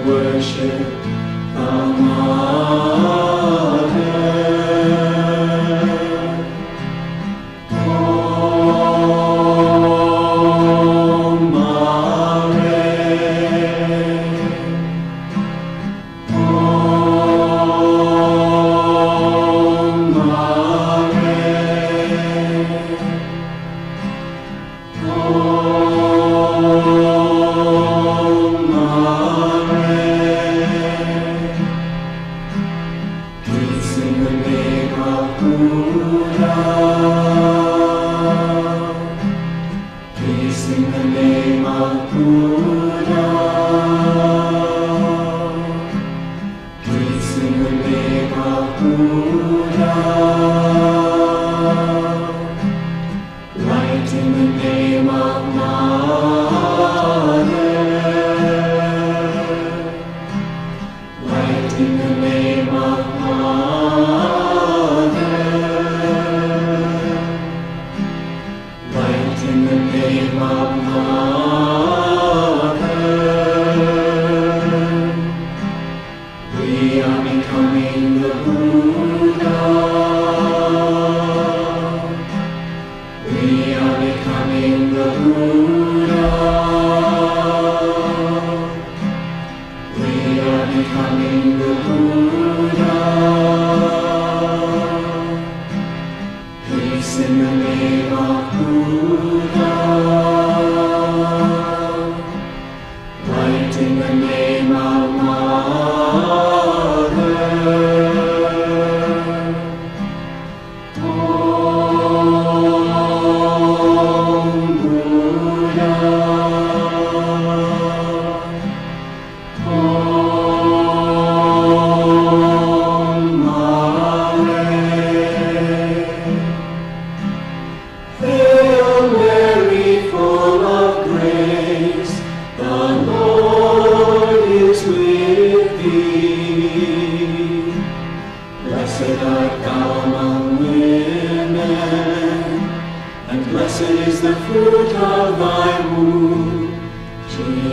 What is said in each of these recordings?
worship the Mother. Om Mare. Om Mare. Om Mare. Peace in the name of Buddha. Peace in the name of Buddha. Peace in the name of Buddha. Light in the name of Mother. Light in the name of Mother. Light in the name of Mother. We are becoming the Buddha. We are becoming the Buddha. We are becoming the Buddha. Peace in the name of Buddha. Light in the name of Mother. Om Buddha. Om Mare. Hail Mary, full of grace, the Lord is with thee. Blessed art thou among women, and blessed is the fruit of thy womb, Jesus.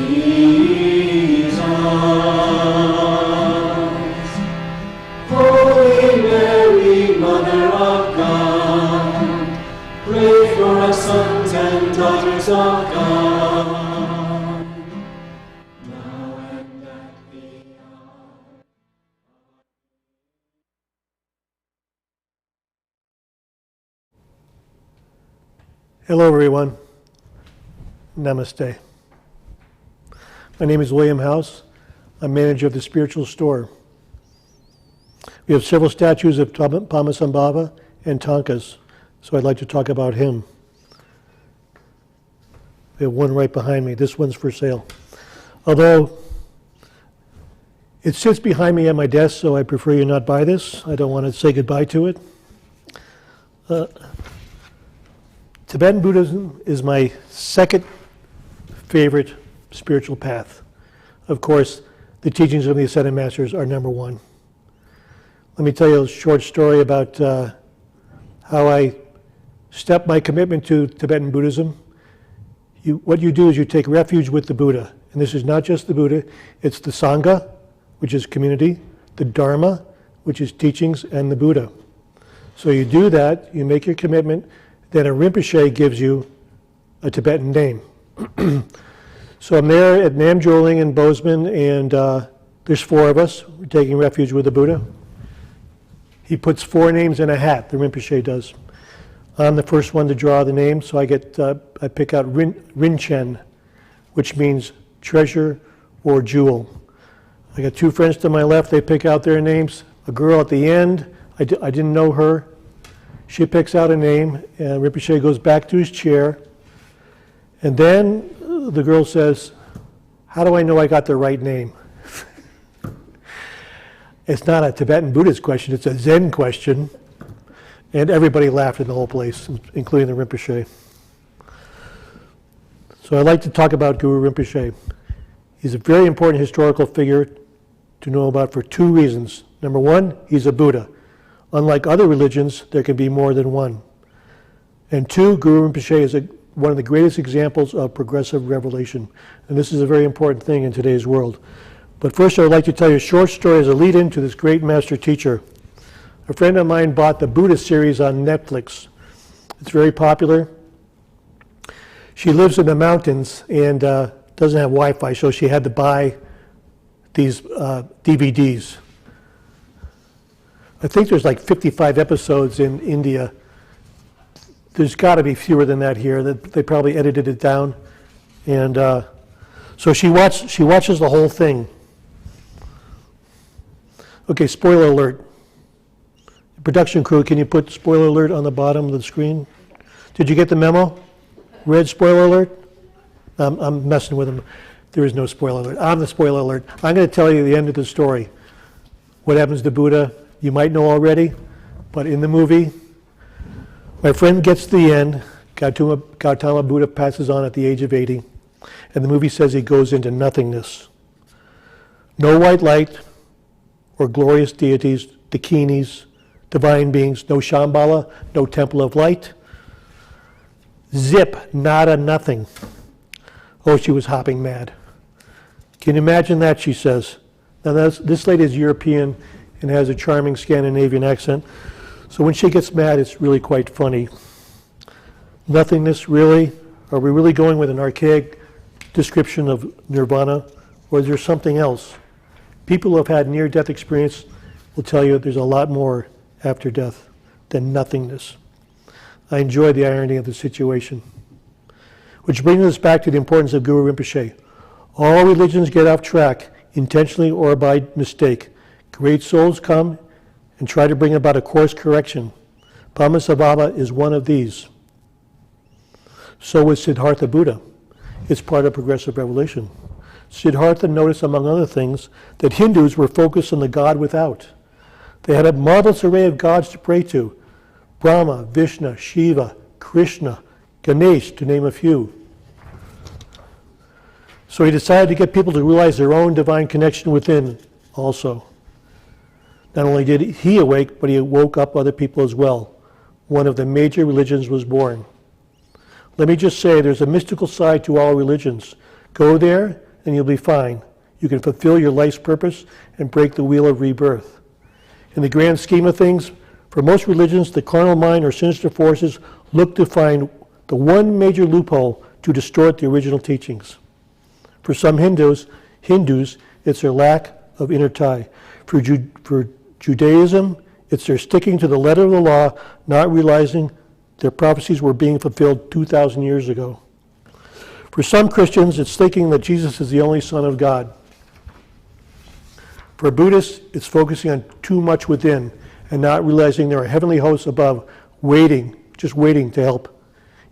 Holy Mary, Mother of God, pray for us sons and daughters of God, now and at the hour. Hello, everyone. Namaste. My name is William House. I'm manager of the spiritual store. We have several statues of Padma Sambhava and Tonkas, so I'd like to talk about him. We have one right behind me. This one's for sale. Although it sits behind me at my desk, so I prefer you not buy this. I don't want to say goodbye to it. Tibetan Buddhism is my second favorite spiritual path. Of course, the teachings of the Ascended Masters are number one. Let me tell you a short story about how I stepped my commitment to Tibetan Buddhism. What you do is you take refuge with the Buddha. And this is not just the Buddha, it's the Sangha, which is community, the Dharma, which is teachings, and the Buddha. So you do that, you make your commitment, then a Rinpoche gives you a Tibetan name. So I'm there at Namjoling in Bozeman, and there's four of us. We're taking refuge with the Buddha. He puts four names in a hat, the Rinpoche does. I'm the first one to draw the name, so I pick out Rinchen, which means treasure or jewel. I got two friends to my left, they pick out their names. A girl at the end, I didn't know her. She picks out a name, and Rinpoche goes back to his chair. And then the girl says, "How do I know I got the right name?" It's not a Tibetan Buddhist question, it's a Zen question. And everybody laughed in the whole place, including the Rinpoche. So I'd like to talk about Guru Rinpoche. He's a very important historical figure to know about for two reasons. Number one, he's a Buddha. Unlike other religions, there can be more than one. And two, Guru Rinpoche is one of the greatest examples of progressive revelation. And this is a very important thing in today's world. But first I would like to tell you a short story as a lead-in to this great master teacher. A friend of mine bought the Buddha series on Netflix. It's very popular. She lives in the mountains and doesn't have Wi-Fi, so she had to buy these DVDs. I think there's like 55 episodes in India. There's got to be fewer than that here. They probably edited it down. And so she watches the whole thing. Okay, spoiler alert. Production crew, can you put spoiler alert on the bottom of the screen? Did you get the memo? Red spoiler alert? I'm messing with them. There is no spoiler alert. I'm the spoiler alert. I'm going to tell you the end of the story. What happens to Buddha, you might know already, but in the movie, my friend gets to the end. Gautama Buddha passes on at the age of 80, and the movie says he goes into nothingness. No white light or glorious deities, dakinis, divine beings, no Shambhala, no temple of light. Zip, nada, nothing. Oh, she was hopping mad. Can you imagine that, she says. Now, this lady is European and has a charming Scandinavian accent. So when she gets mad, it's really quite funny. Nothingness, really? Are we really going with an archaic description of nirvana? Or is there something else? People who have had near-death experience will tell you there's a lot more after death than nothingness. I enjoy the irony of the situation. Which brings us back to the importance of Guru Rinpoche. All religions get off track, intentionally or by mistake. Great souls come and try to bring about a course correction. Padma Sambhava is one of these. So was Siddhartha Buddha. It's part of progressive revelation. Siddhartha noticed, among other things, that Hindus were focused on the God without. They had a marvelous array of gods to pray to. Brahma, Vishnu, Shiva, Krishna, Ganesh, to name a few. So he decided to get people to realize their own divine connection within also. Not only did he awake, but he woke up other people as well. One of the major religions was born. Let me just say, there's a mystical side to all religions. Go there and you'll be fine. You can fulfill your life's purpose and break the wheel of rebirth. In the grand scheme of things, for most religions, the carnal mind or sinister forces look to find the one major loophole to distort the original teachings. For some Hindus, it's their lack of inner tie. For Judaism, it's their sticking to the letter of the law, not realizing their prophecies were being fulfilled 2,000 years ago. For some Christians, it's thinking that Jesus is the only Son of God. For Buddhists, it's focusing on too much within and not realizing there are heavenly hosts above just waiting to help.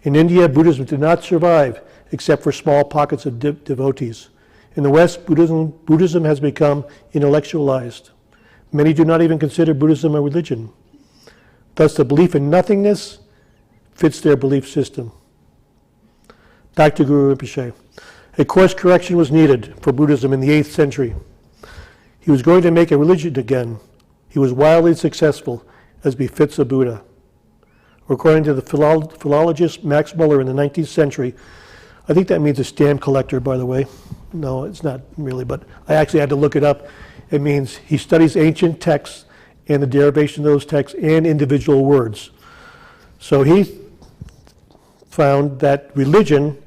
In India, Buddhism did not survive except for small pockets of devotees. In the West, Buddhism has become intellectualized. Many do not even consider Buddhism a religion. Thus, the belief in nothingness fits their belief system. Back to Guru Rinpoche. A course correction was needed for Buddhism in the 8th century. He was going to make a religion again. He was wildly successful, as befits a Buddha. According to the philologist Max Muller in the 19th century, I think that means a stamp collector, by the way. No, it's not really, but I actually had to look it up. It means he studies ancient texts and the derivation of those texts and individual words. So he found that religion,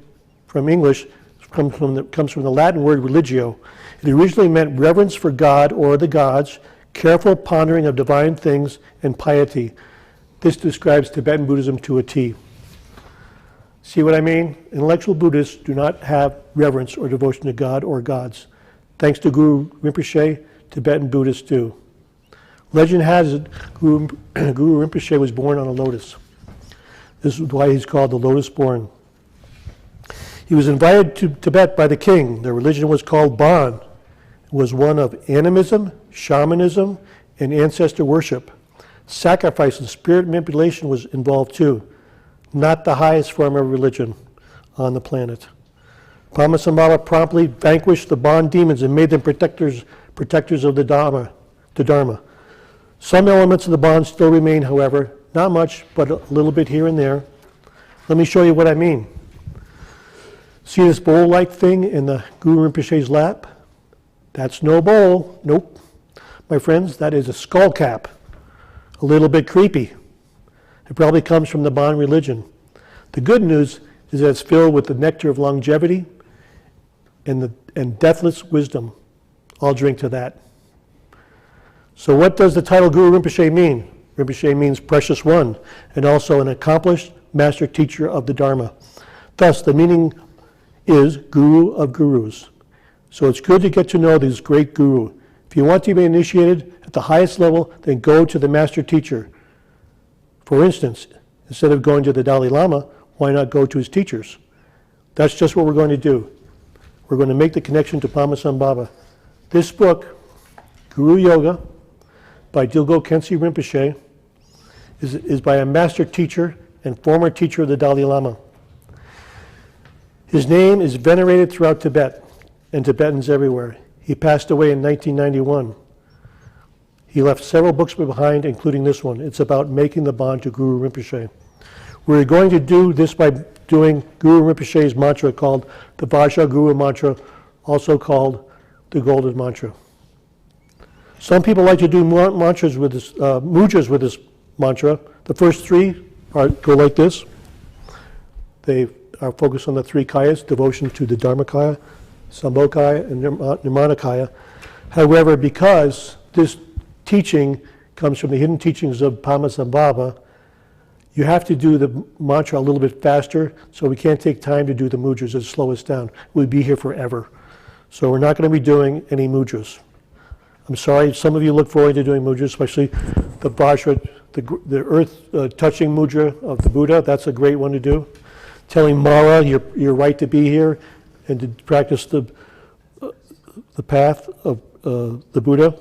from English, comes from the Latin word religio. It originally meant reverence for God or the gods, careful pondering of divine things, and piety. This describes Tibetan Buddhism to a T. See what I mean? Intellectual Buddhists do not have reverence or devotion to God or gods. Thanks to Guru Rinpoche, Tibetan Buddhists do. Legend has it Guru Rinpoche was born on a lotus. This is why he's called the lotus-born. He was invited to Tibet by the king. Their religion was called Bon. It was one of animism, shamanism, and ancestor worship. Sacrifice and spirit manipulation was involved too. Not the highest form of religion on the planet. Padma Sambhava promptly vanquished the Bon demons and made them protectors of the Dharma. Some elements of the Bon still remain, however, not much, but a little bit here and there. Let me show you what I mean. See this bowl-like thing in the Guru Rinpoche's lap? That's no bowl. Nope. My friends, that is a skull cap. A little bit creepy. It probably comes from the Bon religion. The good news is that it's filled with the nectar of longevity and deathless wisdom. I'll drink to that. So what does the title Guru Rinpoche mean? Rinpoche means precious one, and also an accomplished master teacher of the Dharma. Thus, the meaning is Guru of Gurus. So it's good to get to know this great Guru. If you want to be initiated at the highest level, then go to the master teacher. For instance, instead of going to the Dalai Lama, why not go to his teachers? That's just what we're going to do. We're going to make the connection to Padma Sambhava. This book, Guru Yoga, by Dilgo Khyentse Rinpoche, is by a master teacher and former teacher of the Dalai Lama. His name is venerated throughout Tibet and Tibetans everywhere. He passed away in 1991. He left several books behind, including this one. It's about making the bond to Guru Rinpoche. We're going to do this by doing Guru Rinpoche's mantra called the Vajra Guru mantra, also called the Golden Mantra. Some people like to do mantras with this, mudras with this mantra. The first three go like this. They are focused on the three kayas, devotion to the Dharmakaya, Sambhokaya, and Nirmanakaya. However, because this teaching comes from the hidden teachings of Padma Sambhava, you have to do the mantra a little bit faster, so we can't take time to do the mudras. It'll slow us down. We'll be here forever. So we're not going to be doing any mudras. I'm sorry, some of you look forward to doing mudras, especially the Vajra, the earth touching mudra of the Buddha. That's a great one to do. Telling Mara you're right to be here and to practice the path of the Buddha.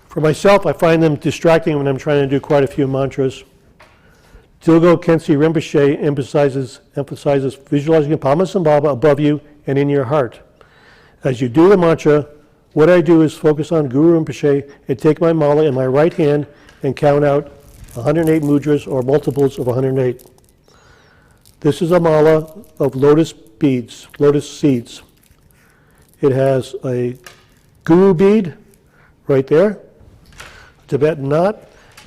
For myself, I find them distracting when I'm trying to do quite a few mantras. Dilgo Khyentse Rinpoche emphasizes visualizing Padma Sambhava above you and in your heart. As you do the mantra, what I do is focus on Guru Rinpoche and take my mala in my right hand and count out 108 mudras or multiples of 108. This is a mala of lotus beads, lotus seeds. It has a Guru bead right there, Tibetan knot.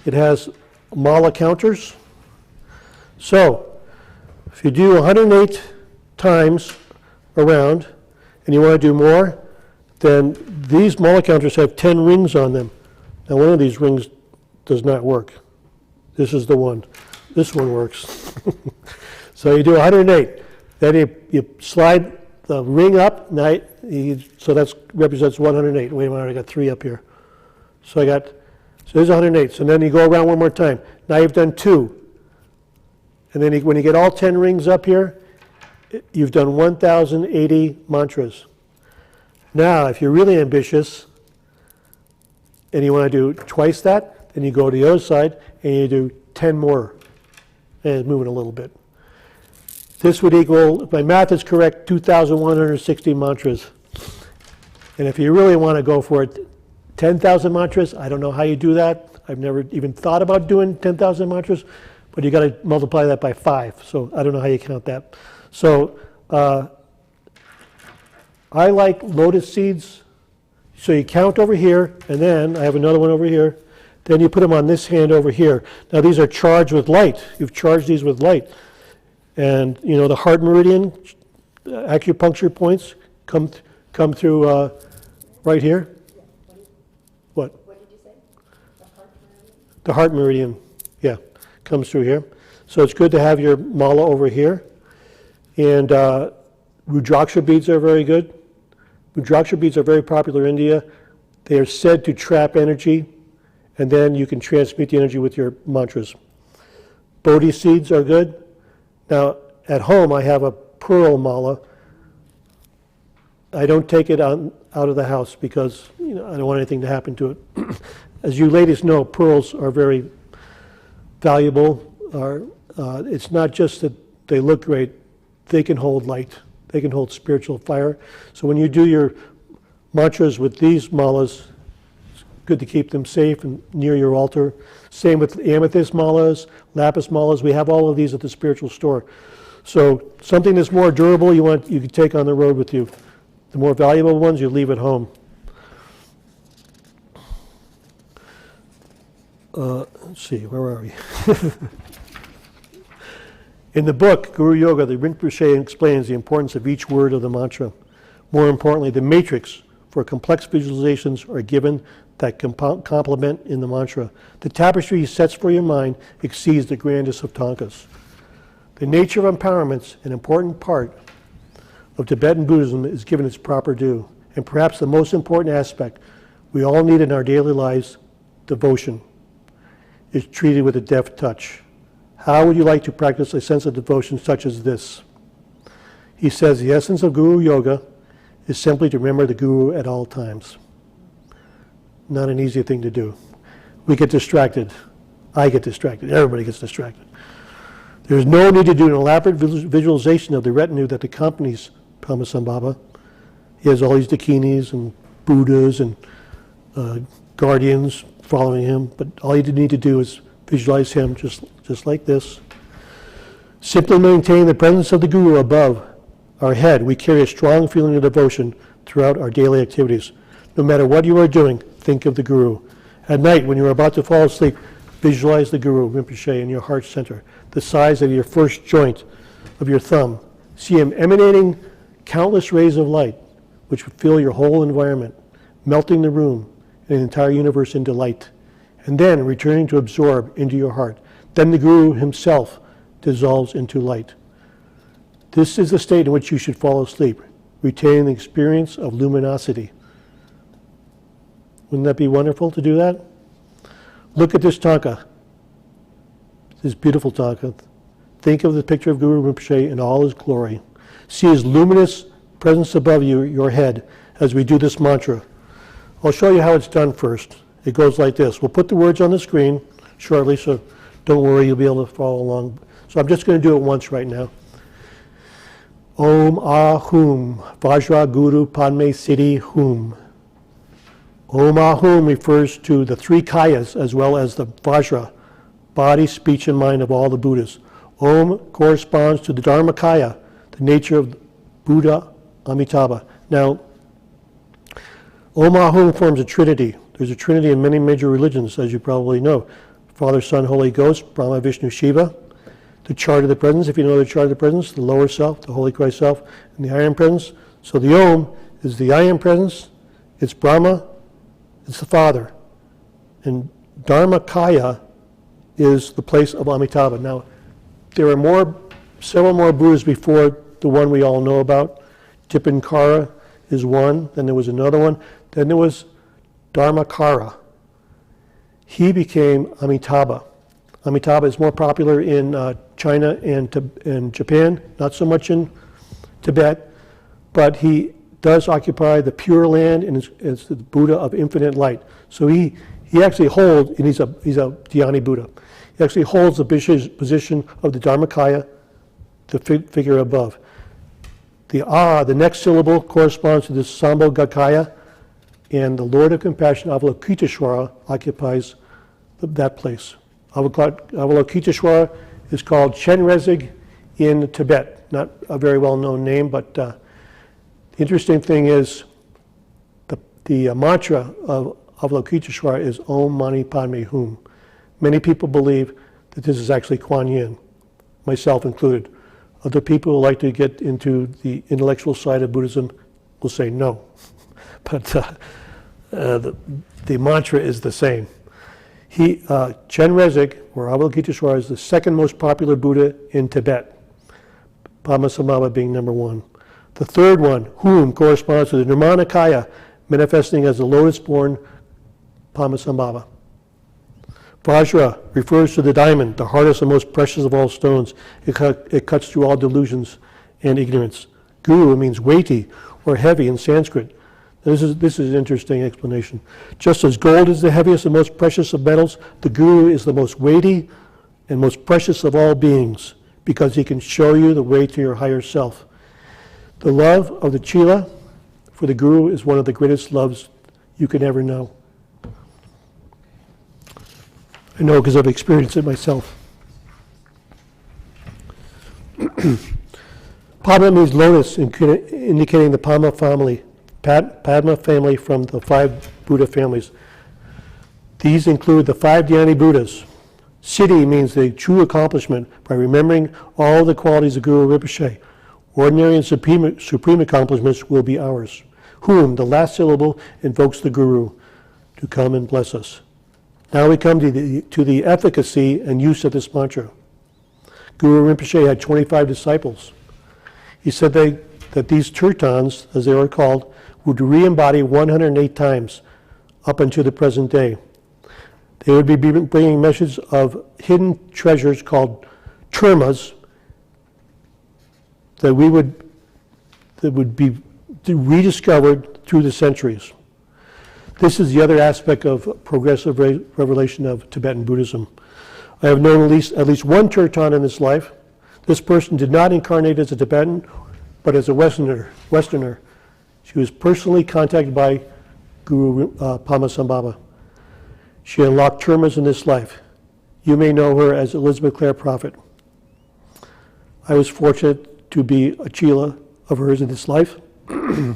It has mala counters. So, if you do 108 times around, and you want to do more, then these mala counters have 10 rings on them. Now one of these rings does not work. This is the one. This one works. So you do 108. Then you slide the ring up, so that represents 108. Wait a minute, I got 3 up here. So there's 108. So then you go around one more time. Now you've done 2. And then when you get all 10 rings up here, you've done 1,080 mantras. Now, if you're really ambitious and you want to do twice that, then you go to the other side and you do 10 more. And it's moving a little bit. This would equal, if my math is correct, 2,160 mantras. And if you really want to go for it, 10,000 mantras, I don't know how you do that. I've never even thought about doing 10,000 mantras, but you got to multiply that by 5. So I don't know how you count that. So I like lotus seeds. So you count over here, and then I have another one over here. Then you put them on this hand over here. Now these are charged with light. You've charged these with light. And you know the heart meridian, acupuncture points come through right here. What? What did you say? The heart meridian? The heart meridian, yeah, comes through here. So it's good to have your mala over here. And Rudraksha beads are very good. Rudraksha beads are very popular in India. They are said to trap energy, and then you can transmute the energy with your mantras. Bodhi seeds are good. Now, at home, I have a pearl mala. I don't take it out of the house because I don't want anything to happen to it. As you ladies know, pearls are very valuable. It's not just that they look great. They can hold light. They can hold spiritual fire. So when you do your mantras with these malas, it's good to keep them safe and near your altar. Same with amethyst malas, lapis malas. We have all of these at the spiritual store. So something that's more durable you can take on the road with you. The more valuable ones you leave at home. Let's see, where are we? In the book, Guru Yoga, the Rinpoche explains the importance of each word of the mantra. More importantly, the matrix for complex visualizations are given that complement in the mantra. The tapestry he sets for your mind exceeds the grandest of tankas. The nature of empowerment's an important part of Tibetan Buddhism is given its proper due, and perhaps the most important aspect we all need in our daily lives, devotion, is treated with a deft touch. How would you like to practice a sense of devotion such as this? He says the essence of Guru Yoga is simply to remember the Guru at all times. Not an easy thing to do. We get distracted. I get distracted. Everybody gets distracted. There's no need to do an elaborate visualization of the retinue that accompanies Padma Sambhava. He has all these dakinis and Buddhas and guardians following him, but all you need to do is visualize him just like this. Simply maintain the presence of the Guru above our head. We carry a strong feeling of devotion throughout our daily activities. No matter what you are doing, think of the Guru. At night, when you are about to fall asleep, visualize the Guru, Rinpoche, in your heart center, the size of your first joint of your thumb. See him emanating countless rays of light, which fill your whole environment, melting the room and the entire universe into light, and then returning to absorb into your heart. Then the Guru himself dissolves into light. This is the state in which you should fall asleep, retaining the experience of luminosity. Wouldn't that be wonderful to do that? Look at this tanka, this beautiful tanka. Think of the picture of Guru Rinpoche in all his glory. See his luminous presence above you, your head, as we do this mantra. I'll show you how it's done first. It goes like this. We'll put the words on the screen shortly, so don't worry, you'll be able to follow along. So I'm just going to do it once right now. Om Ahum Vajra Guru Padme Siddhi Hum. Om Ahum refers to the three kayas as well as the Vajra, body, speech, and mind of all the Buddhas. Om corresponds to the Dharmakaya, the nature of Buddha Amitabha. Now, Om Ahum forms a trinity. There's a trinity in many major religions, as you probably know. Father, Son, Holy Ghost, Brahma, Vishnu, Shiva. The chart of the presence, if you know the chart of the presence, the lower self, the Holy Christ self, and the I Am presence. So the Om is the I Am presence, it's Brahma, it's the Father. And Dharmakaya is the place of Amitabha. Now, there are several more Buddhas before the one we all know about. Dipankara is one, then there was another one, then there was Dharmakara. He became Amitabha. Amitabha is more popular in China and Japan, not so much in Tibet, but he does occupy the Pure Land and is the Buddha of infinite light. So he actually holds, and he's a Dhyani Buddha, he actually holds the position of the Dharmakaya, the figure above. The next syllable corresponds to the Sambhogakaya, and the Lord of Compassion, Avalokiteshvara, occupies that place. Avalokiteshvara is called Chenrezig in Tibet. Not a very well-known name, but the interesting thing is the mantra of Avalokiteshvara is Om Mani Padme Hum. Many people believe that this is actually Kuan Yin, myself included. Other people who like to get into the intellectual side of Buddhism will say no. But the mantra is the same. Chenrezig, or Avalokiteshvara, is the second most popular Buddha in Tibet, Padma Sambhava being number one. The third one, Hum, corresponds to the Nirmanakaya, manifesting as the lotus-born Padma Sambhava. Vajra refers to the diamond, the hardest and most precious of all stones. It cuts through all delusions and ignorance. Guru means weighty or heavy in Sanskrit. This is an interesting explanation. Just as gold is the heaviest and most precious of metals, the Guru is the most weighty and most precious of all beings, because he can show you the way to your higher self. The love of the Chela for the Guru is one of the greatest loves you can ever know. I know because I've experienced it myself. Padma Padma means lotus, indicating the Padma family. Padma family from the 5 Buddha families. These include the 5 Dhyani Buddhas. Siddhi means the true accomplishment by remembering all the qualities of Guru Rinpoche. Ordinary and supreme accomplishments will be ours. Whom, the last syllable, invokes the Guru to come and bless us. Now we come to the efficacy and use of this mantra. Guru Rinpoche had 25 disciples. He said that these Tertons, as they were called, would re-embody 108 times up until the present day. They would be bringing messages of hidden treasures called termas that would be rediscovered through the centuries. This is the other aspect of progressive revelation of Tibetan Buddhism. I have known at least one Terton in this life. This person did not incarnate as a Tibetan, but as a Westerner. She was personally contacted by Guru Padma Sambhava. She unlocked termas in this life. You may know her as Elizabeth Clare Prophet. I was fortunate to be a Chela of hers in this life. A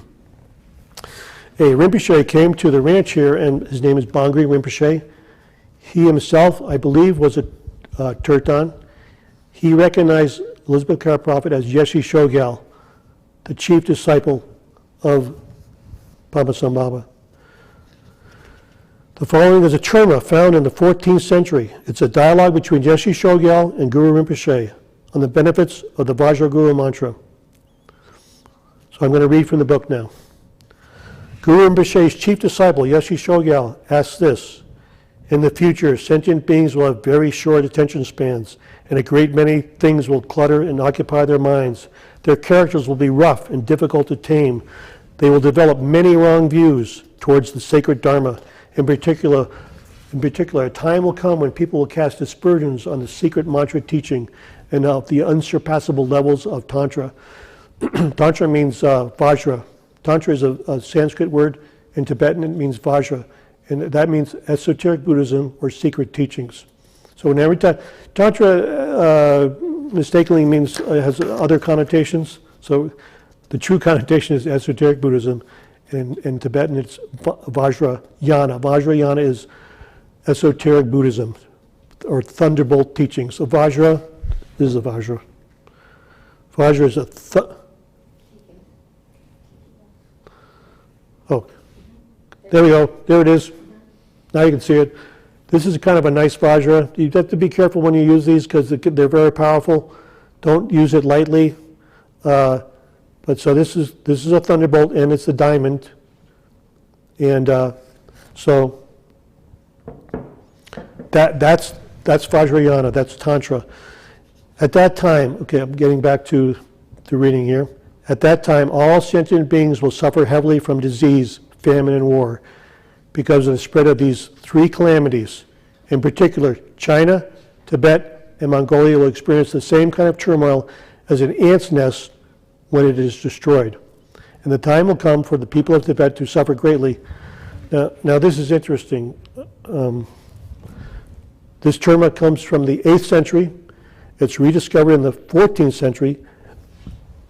Rinpoche came to the ranch here, and his name is Bangri Rinpoche. He himself, I believe, was a Terton. He recognized Elizabeth Clare Prophet as Yeshe Chogyal, the chief disciple of Padma Sambhava. The following is a terma found in the 14th century. It's a dialogue between Yeshe Chogyal and Guru Rinpoche on the benefits of the Vajra Guru mantra. So I'm going to read from the book now. Guru Rinpoche's chief disciple, Yeshe Chogyal, asks this: in the future, sentient beings will have very short attention spans, and a great many things will clutter and occupy their minds. Their characters will be rough and difficult to tame. They will develop many wrong views towards the sacred Dharma. In particular, a time will come when people will cast aspersions on the secret mantra teaching and of the unsurpassable levels of Tantra. Tantra means Vajra. Tantra is a Sanskrit word. In Tibetan, it means Vajra. And that means esoteric Buddhism or secret teachings. So in every time, Tantra mistakenly means, has other connotations. So the true connotation is esoteric Buddhism. And in Tibetan, it's Vajrayana. Vajrayana is esoteric Buddhism or thunderbolt teaching. So Vajra, this is a Vajra. Vajra is oh, there we go. There it is. Now you can see it. This is kind of a nice Vajra. You have to be careful when you use these because they're very powerful. Don't use it lightly. But so this is a thunderbolt, and it's a diamond. And so that's Vajrayana. That's Tantra. At that time, okay, I'm getting back to the reading here. At that time, all sentient beings will suffer heavily from disease, famine, and war because of the spread of these 3 calamities. In particular, China, Tibet, and Mongolia will experience the same kind of turmoil as an ant's nest when it is destroyed. And the time will come for the people of Tibet to suffer greatly. Now this is interesting. This terma comes from the 8th century. It's rediscovered in the 14th century.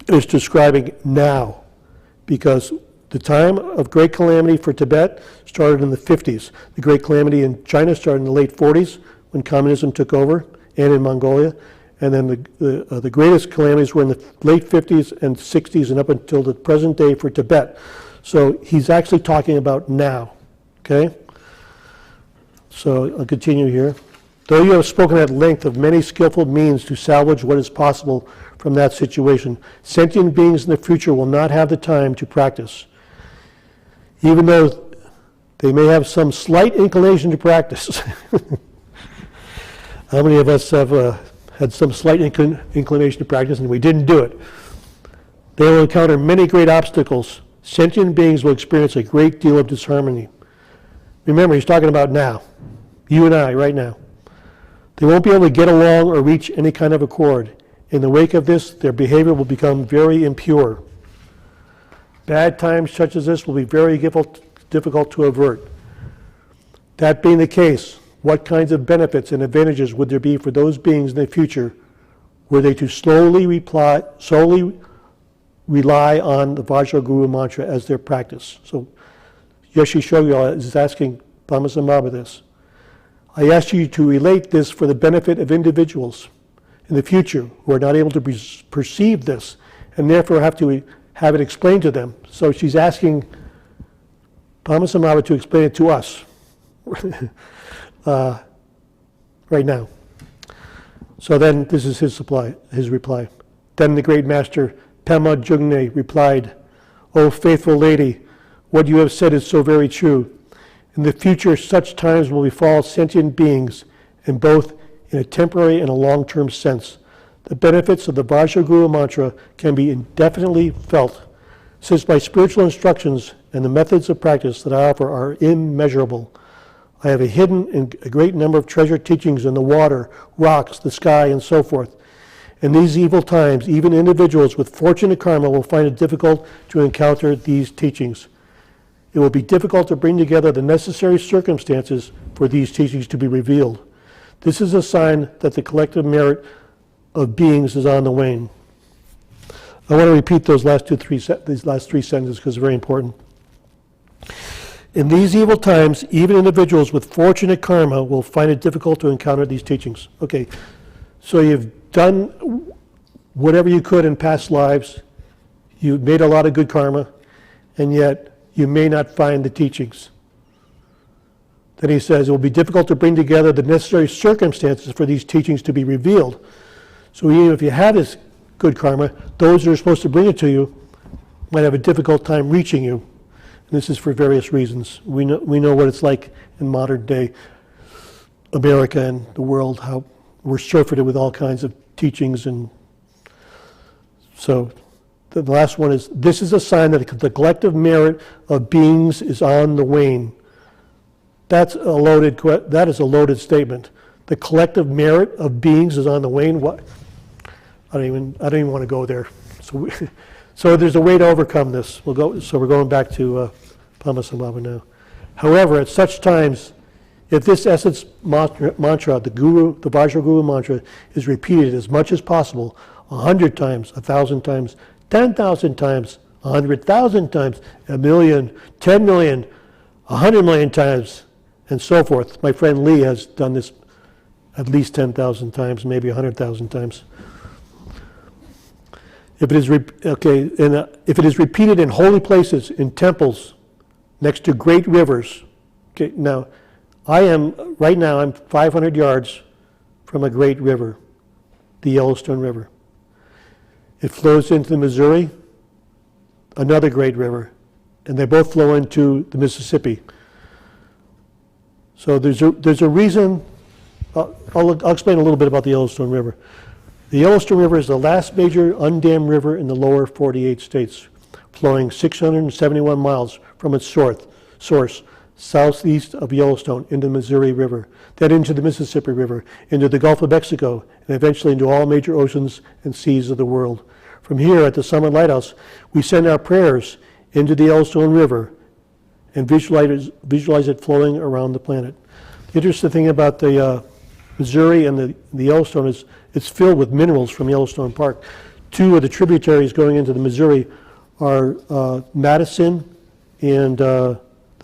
It's describing now, because the time of great calamity for Tibet started in the 50s. The great calamity in China started in the late 40s when communism took over, and in Mongolia. And then the greatest calamities were in the late 50s and 60s and up until the present day for Tibet. So he's actually talking about now, okay? So I'll continue here. Though you have spoken at length of many skillful means to salvage what is possible from that situation, sentient beings in the future will not have the time to practice. Even though they may have some slight inclination to practice. How many of us have had some slight inclination to practice and we didn't do it? They will encounter many great obstacles. Sentient beings will experience a great deal of disharmony. Remember, he's talking about now. You and I, right now. They won't be able to get along or reach any kind of accord. In the wake of this, their behavior will become very impure. Bad times such as this will be very difficult to avert. That being the case, what kinds of benefits and advantages would there be for those beings in the future were they to slowly rely on the Vajraguru mantra as their practice. So Yoshi Shogyo is asking Padma Sambhava this. I ask you to relate this for the benefit of individuals in the future who are not able to perceive this and therefore have to have it explained to them. So she's asking Padma Sambhava to explain it to us right now. So then this is his reply. Then the great master Pema Jungne replied, O faithful lady, what you have said is so very true. In the future, such times will befall sentient beings, and both in a temporary and a long-term sense. The benefits of the Vajraguru mantra can be indefinitely felt, since my spiritual instructions and the methods of practice that I offer are immeasurable. I have hidden in a great number of treasure teachings in the water, rocks, the sky, and so forth. In these evil times, even individuals with fortunate karma will find it difficult to encounter these teachings. It will be difficult to bring together the necessary circumstances for these teachings to be revealed. This is a sign that the collective merit of beings is on the wane. I want to repeat these last three sentences because they're very important. In these evil times, even individuals with fortunate karma will find it difficult to encounter these teachings. Okay, so you've done whatever you could in past lives, you've made a lot of good karma, and yet you may not find the teachings. Then he says, it will be difficult to bring together the necessary circumstances for these teachings to be revealed. So even if you have this good karma, those who are supposed to bring it to you might have a difficult time reaching you. And this is for various reasons. We know what it's like in modern day America and the world, how we're surfeited with all kinds of teachings. And so the last one is, this is a sign that the collective merit of beings is on the wane. That is a loaded statement. The collective merit of beings is on the wane. What? I don't even want to go there. So there's a way to overcome this. We're going back to Padma Sambhava now. However, at such times, if this essence mantra, the Vajraguru mantra, is repeated as much as possible, 100 times, 1,000 times, 10,000 times, 100,000 times, 1,000,000, 10 million, 100 million times, and so forth. My friend Lee has done this at least 10,000 times, maybe 100,000 times. If it is repeated in holy places, in temples, next to great rivers. Okay, now, I'm 500 yards from a great river, the Yellowstone River. It flows into the Missouri, another great river, and they both flow into the Mississippi. So there's a reason. I'll explain a little bit about the Yellowstone River. The Yellowstone River is the last major undammed river in the lower 48 states, flowing 671 miles from its source, southeast of Yellowstone, into the Missouri River, then into the Mississippi River, into the Gulf of Mexico, and eventually into all major oceans and seas of the world. From here at the Summit Lighthouse, we send our prayers into the Yellowstone River and visualize it flowing around the planet. The interesting thing about the Missouri and the Yellowstone is it's filled with minerals from Yellowstone Park. Two of the tributaries going into the Missouri are Madison and the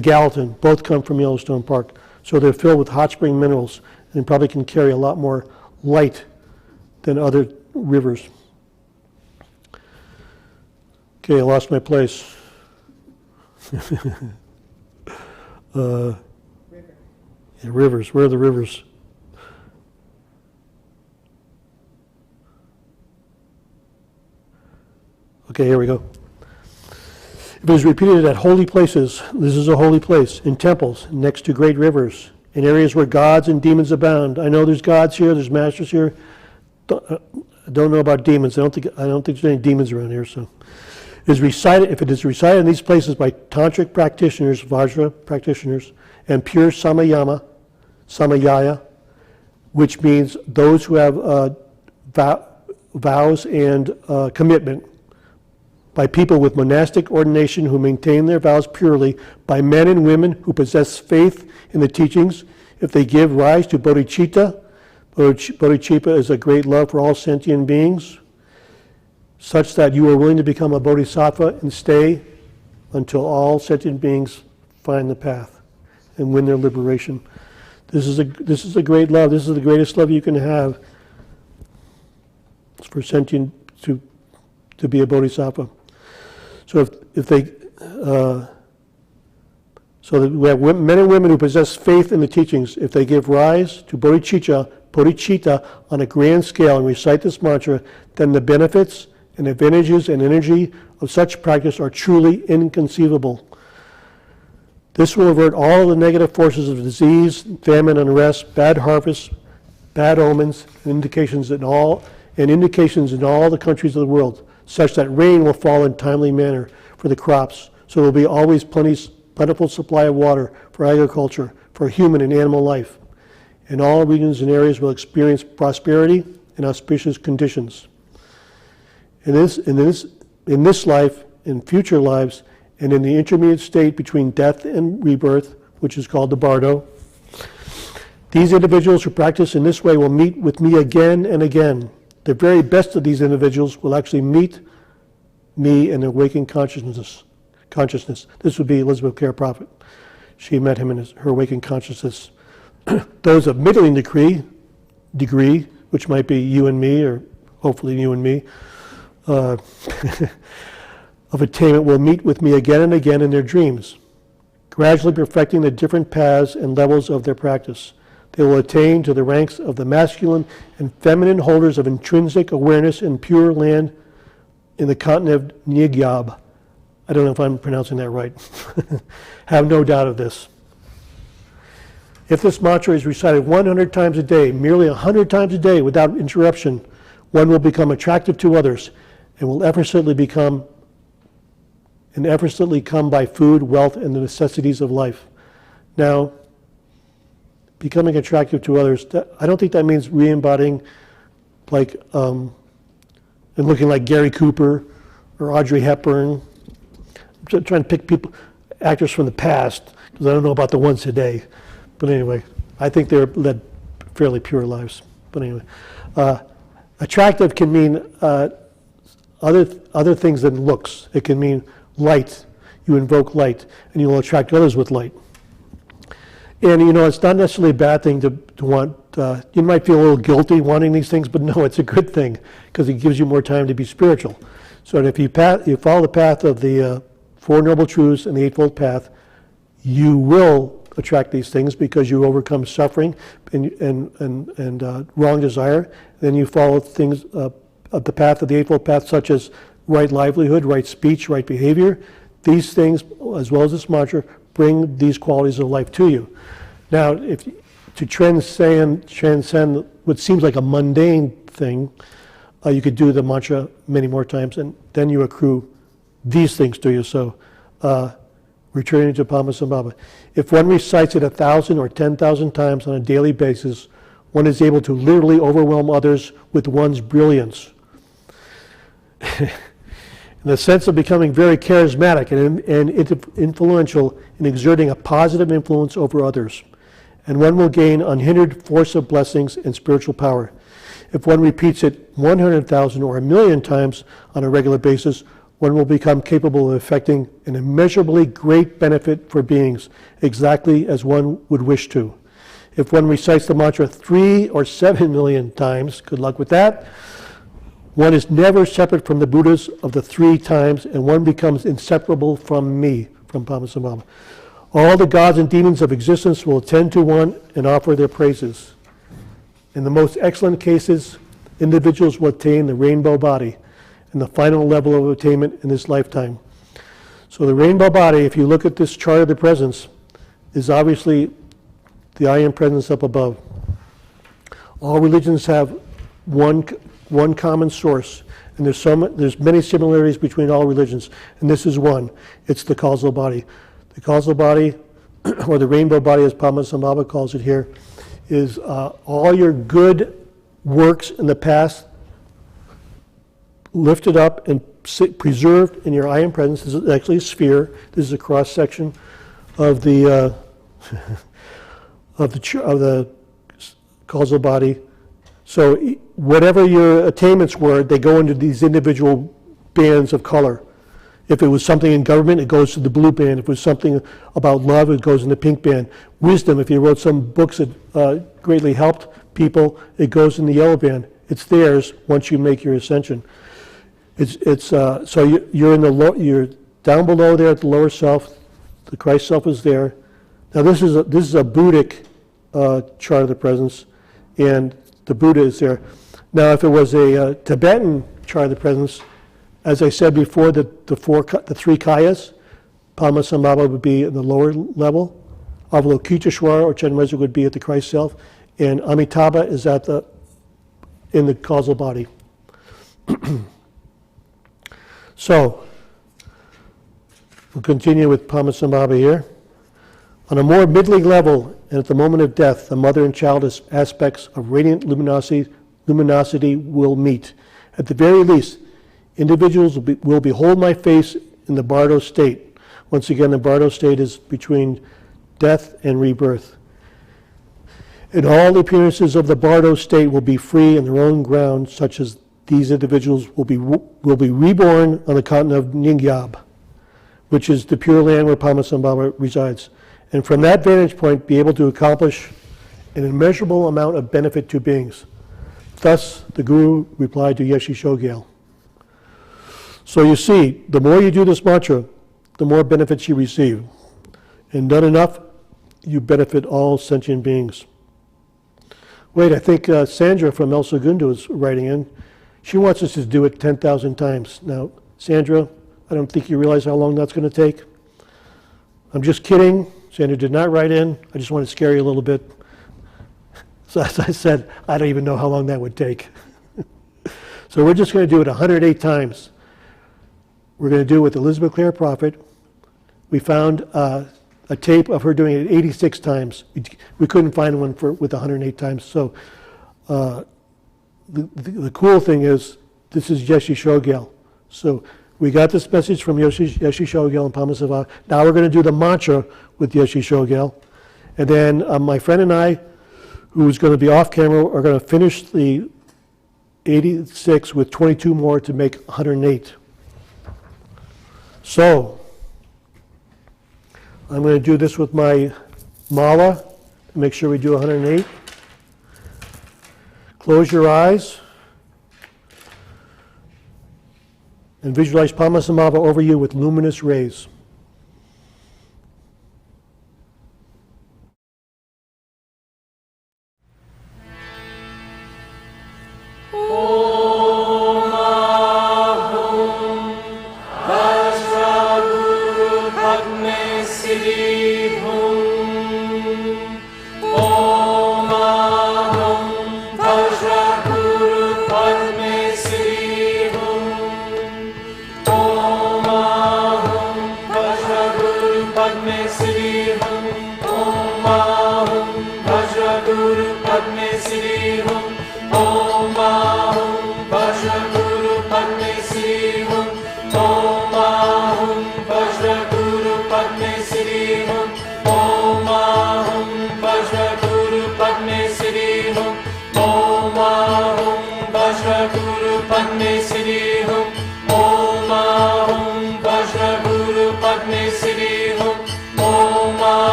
Gallatin. Both come from Yellowstone Park. So they're filled with hot spring minerals and probably can carry a lot more light than other rivers. Okay, I lost my place. Rivers. Where are the rivers? Okay, here we go. If it is repeated at holy places, this is a holy place, in temples, next to great rivers, in areas where gods and demons abound. I know there's gods here, there's masters here. I don't know about demons. I don't think there's any demons around here. So, if it is recited in these places by tantric practitioners, Vajra practitioners, and pure samayaya, which means those who have vows and commitment, by people with monastic ordination who maintain their vows purely, by men and women who possess faith in the teachings, if they give rise to bodhicitta. Bodhicitta is a great love for all sentient beings. such that you are willing to become a bodhisattva and stay until all sentient beings find the path and win their liberation. This is a great love. This is the greatest love you can have. It's for sentient to be a bodhisattva. So if they so that we have men and women who possess faith in the teachings. If they give rise to bodhicitta on a grand scale and recite this mantra, then the benefits and advantages and energy of such practice are truly inconceivable. This will avert all the negative forces of disease, famine, unrest, bad harvests, bad omens, and indications in all the countries of the world, such that rain will fall in timely manner for the crops. So there will be always plentiful supply of water for agriculture, for human and animal life. And all regions and areas will experience prosperity and auspicious conditions. In this life, in future lives, and in the intermediate state between death and rebirth, which is called the bardo, these individuals who practice in this way will meet with me again and again. The very best of these individuals will actually meet me in their waking consciousness. This would be Elizabeth Care Prophet. She met him in her waking consciousness. Those of middling degree, which might be you and me, or hopefully you and me, of attainment will meet with me again and again in their dreams, gradually perfecting the different paths and levels of their practice. They will attain to the ranks of the masculine and feminine holders of intrinsic awareness in Pure Land in the continent of Nyegyab. I don't know if I'm pronouncing that right. Have no doubt of this. If this mantra is recited 100 times a day, merely 100 times a day without interruption, one will become attractive to others and will effortlessly come by food, wealth, and the necessities of life. Now, becoming attractive to others, I don't think that means re-embodying like and looking like Gary Cooper or Audrey Hepburn. I'm trying to pick actors from the past, because I don't know about the ones today. But anyway, I think they're led fairly pure lives. But anyway, attractive can mean other things than looks. It can mean light. You invoke light, and you will attract others with light. And it's not necessarily a bad thing to want. You might feel a little guilty wanting these things, but no, it's a good thing because it gives you more time to be spiritual. So if you follow the path of the Four Noble Truths and the Eightfold Path, you will attract these things because you overcome suffering and wrong desire. Then you follow things of the path of the Eightfold Path, such as right livelihood, right speech, right behavior. These things, as well as this mantra, bring these qualities of life to you. Now, to transcend what seems like a mundane thing, you could do the mantra many more times, and then you accrue these things to you. So, returning to Padma Sambhava. If one recites it 1,000 or 10,000 times on a daily basis, one is able to literally overwhelm others with one's brilliance. In the sense of becoming very charismatic and influential in exerting a positive influence over others. And one will gain unhindered force of blessings and spiritual power. If one repeats it 100,000 or 1,000,000 times on a regular basis, one will become capable of effecting an immeasurably great benefit for beings, exactly as one would wish to. If one recites the mantra 3 or 7 million times, good luck with that, one is never separate from the Buddhas of the 3 times, and one becomes inseparable from me, from Padma Sambhava. All the gods and demons of existence will attend to one and offer their praises. In the most excellent cases, individuals will attain the rainbow body and the final level of attainment in this lifetime. So the rainbow body, if you look at this chart of the presence, is obviously the I Am Presence up above. All religions have one common source, and there's many similarities between all religions, and this is one. It's the causal body. The causal body, or the rainbow body as Padma Sambhava calls it here, is all your good works in the past lifted up and preserved in your I Am Presence. This is actually a sphere. This is a cross section of the of the causal body So whatever your attainments were, they go into these individual bands of color. If it was something in government, it goes to the blue band. If it was something about love, it goes in the pink band. Wisdom, if you wrote some books that greatly helped people, it goes in the yellow band. It's theirs once you make your ascension. So you're in the you're down below there at the lower self. The Christ self is there. Now this is a Buddhic chart of the presence, and the Buddha is there. Now, if it was a Tibetan chart of the presence, as I said before, the three kayas, Padma Sambhava would be in the lower level, Avalokiteshvara or Chenrezig would be at the Christ self, and Amitabha is in the causal body. So, we'll continue with Padma Sambhava here. On a more middling level, and at the moment of death, the mother and child aspects of radiant luminosity will meet. At the very least, individuals will behold my face in the Bardo state. Once again, the Bardo state is between death and rebirth. And all the appearances of the Bardo state will be free in their own ground, such as these individuals will be reborn on the continent of Ningyab, which is the pure land where Padma Sambhava resides. And from that vantage point, be able to accomplish an immeasurable amount of benefit to beings. Thus, the Guru replied to Yeshi Shogel. So you see, the more you do this mantra, the more benefits you receive. And done enough, you benefit all sentient beings. Wait, I think Sandra from El Segundo is writing in. She wants us to do it 10,000 times. Now, Sandra, I don't think you realize how long that's going to take. I'm just kidding. Sandra did not write in. I just want to scare you a little bit. So as I said, I don't even know how long that would take. So we're just going to do it 108 times. We're going to do it with Elizabeth Clare Prophet. We found a tape of her doing it 86 times. We couldn't find one with 108 times. So the cool thing is, this is Yeshi Shogel. So we got this message from Yeshi Shogel and Padma Sambhava. Now we're going to do the mantra with Yeshi Shogel. And then my friend and I, who's going to be off camera, are going to finish the 86 with 22 more to make 108. So, I'm going to do this with my mala to make sure we do 108. Close your eyes and visualize Padma Sambhava over you with luminous rays.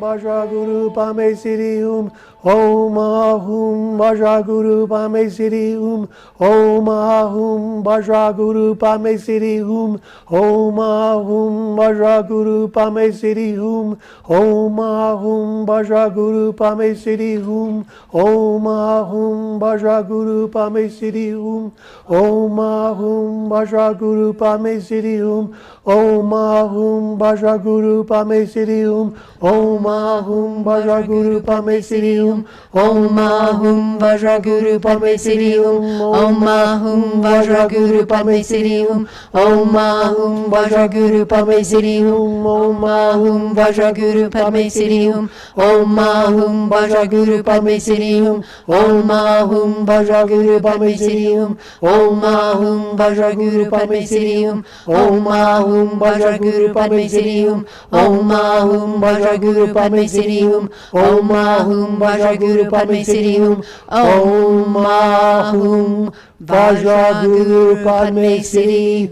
Vajraguru Pame Siddhi Om Ahum Vajraguru Pame Siddhi Om Ahum Vajraguru Pame Siddhi Om Ahum Vajraguru Pame Siddhi Om Ahum Vajraguru Pame Siddhi Om Ahum Vajraguru Pame Siddhi Om Ahum Vajraguru Pame Siddhi Om Ahum Vajraguru Pame Siddhi Om Ahum Vajraguru Pame Siddhi Om Ahum Vajraguru Pame Siddhi Om Ahum Vajraguru Pame Siddhi Om Ahum Vajraguru Pame Siddhi Om Ahum Vajraguru Pame Siddhi Om Ahum Vajraguru Pame Siddhi Om Ahum Vajraguru Pame Siddhi Om Ahum Vajraguru Pame Siddhi Om Ahum Vajraguru Pame Siddhi Om Ahum Vajraguru Pame Siddhi Om Ahum Vajraguru Pame Siddhi Om Ahum Vajraguru Pame Siddhi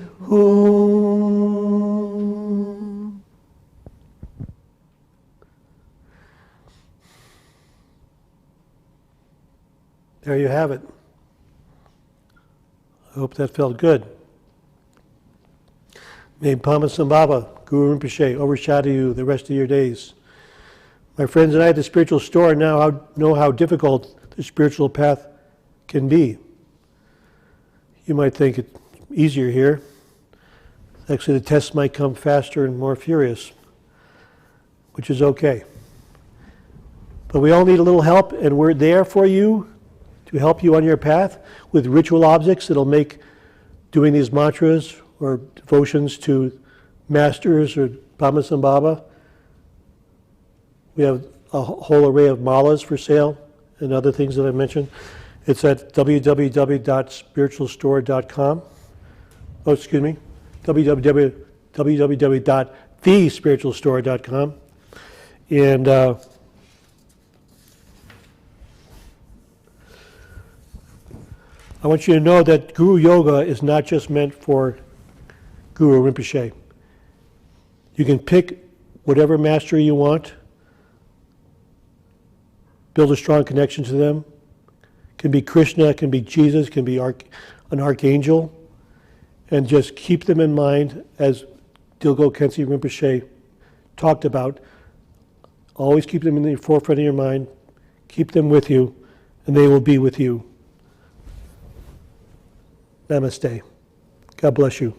There you have it. I hope that felt good. May Padma Sambhava, Guru Rinpoche, overshadow you the rest of your days. My friends and I at the spiritual store now know how difficult the spiritual path can be. You might think it's easier here. Actually, the tests might come faster and more furious, which is okay. But we all need a little help, and we're there for you to help you on your path with ritual objects that'll make doing these mantras or devotions to masters or Padma Sambhava. We have a whole array of malas for sale and other things that I mentioned. It's at www.spiritualstore.com. Oh, excuse me, www.thespiritualstore.com. And I want you to know that Guru Yoga is not just meant for Guru Rinpoche. You can pick whatever master you want, build a strong connection to them. It can be Krishna, it can be Jesus, it can be an archangel, and just keep them in mind as Dilgo Khyentse Rinpoche talked about. Always keep them in the forefront of your mind, keep them with you, and they will be with you. Namaste. God bless you.